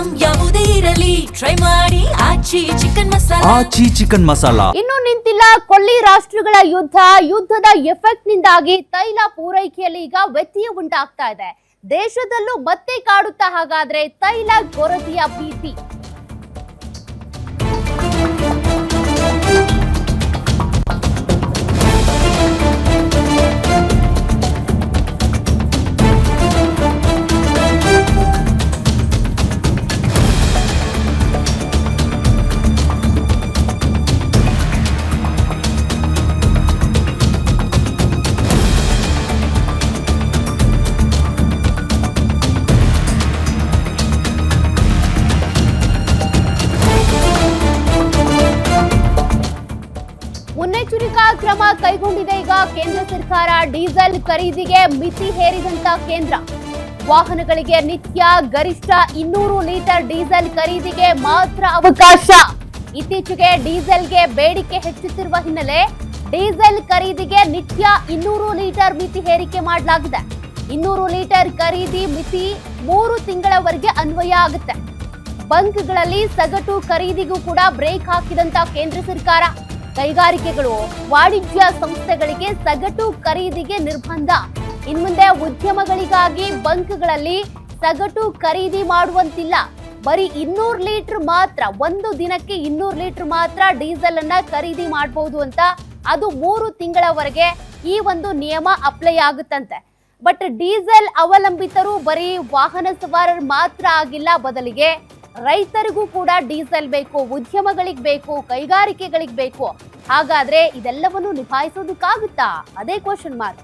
Item ಯಾವುದೇ ಇರಲಿ try ಮಾಡಿ ಆಚಿ ಚಿಕನ್ ಮಸಾಲಾ. ಇನ್ನು ನಿಂತಿಲ್ಲ ಕೊಲ್ಲಿ ರಾಷ್ಟ್ರಗಳ ಯುದ್ಧದ ಎಫೆಕ್ಟ್ ನಿಂದಾಗಿ ತೈಲ ಪೂರೈಕೆಯಲ್ಲಿ ಈಗ ವ್ಯತ್ಯಯ ಉಂಟಾಗ್ತಾ ಇದೆ. ದೇಶದಲ್ಲೂ ಮತ್ತೆ ಕಾಡುತ್ತಾ ಹಾಗಾದ್ರೆ ತೈಲ ಕೊರತೆಯ ಭೀತಿ. ಮುನ್ನೆಚ್ಚರಿಕಾ ಕ್ರಮ ಕೈಗೊಂಡಿದೆ ಈಗ ಕೇಂದ್ರ ಸರ್ಕಾರ. ಡೀಸೆಲ್ ಖರೀದಿಗೆ ಮಿತಿ ಹೇರಿದಂತ ಕೇಂದ್ರ. ವಾಹನಗಳಿಗೆ ನಿತ್ಯ ಗರಿಷ್ಠ 200 ಲೀಟರ್ ಡೀಸೆಲ್ ಖರೀದಿಗೆ ಮಾತ್ರ ಅವಕಾಶ. ಇತ್ತೀಚೆಗೆ ಡೀಸೆಲ್ಗೆ ಬೇಡಿಕೆ ಹೆಚ್ಚುತ್ತಿರುವ ಹಿನ್ನೆಲೆ ಡೀಸೆಲ್ ಖರೀದಿಗೆ ನಿತ್ಯ 200 ಲೀಟರ್ ಮಿತಿ ಹೇರಿಕೆ ಮಾಡಲಾಗಿದೆ. 200 ಲೀಟರ್ ಖರೀದಿ ಮಿತಿ 3 ತಿಂಗಳವರೆಗೆ ಅನ್ವಯ ಆಗುತ್ತೆ. ಬಂಕ್ಗಳಲ್ಲಿ ಸಗಟು ಖರೀದಿಗೂ ಕೂಡ ಬ್ರೇಕ್ ಹಾಕಿದಂತ ಕೇಂದ್ರ ಸರ್ಕಾರ. ಕೈಗಾರಿಕೆಗಳು, ವಾಣಿಜ್ಯ ಸಂಸ್ಥೆಗಳಿಗೆ ಸಗಟು ಖರೀದಿಗೆ ನಿರ್ಬಂಧ. ಇನ್ಮುಂದೆ ಉದ್ಯಮಗಳಿಗಾಗಿ ಬಂಕ್ಗಳಲ್ಲಿ ಸಗಟು ಖರೀದಿ ಮಾಡುವಂತಿಲ್ಲ. ಬರೀ 200 ಲೀಟರ್ ಮಾತ್ರ, ಒಂದು ದಿನಕ್ಕೆ 200 ಲೀಟರ್ ಮಾತ್ರ ಡೀಸೆಲ್ ಅನ್ನ ಖರೀದಿ ಮಾಡಬಹುದು ಅಂತ. ಅದು 3 ತಿಂಗಳವರೆಗೆ ಈ ಒಂದು ನಿಯಮ ಅಪ್ಲೈ ಆಗುತ್ತಂತೆ. ಬಟ್ ಡೀಸೆಲ್ ಅವಲಂಬಿತರು ಬರೀ ವಾಹನ ಸವಾರರು ಮಾತ್ರ ಆಗಿಲ್ಲ, ಬದಲಿಗೆ ರೈತರಿಗೂ ಕೂಡ ಡೀಸೆಲ್ ಬೇಕು, ಉದ್ಯಮಗಳಿಗೆ ಬೇಕು, ಕೈಗಾರಿಕೆಗಳಿಗೆ ಬೇಕು. ಹಾಗಾದ್ರೆ ಇದೆಲ್ಲವನ್ನು ನಿಭಾಯಿಸೋದಕ್ಕಾಗುತ್ತಾ? ಅದೇ ಕ್ವಶನ್ ಮಾರ್ಕ್.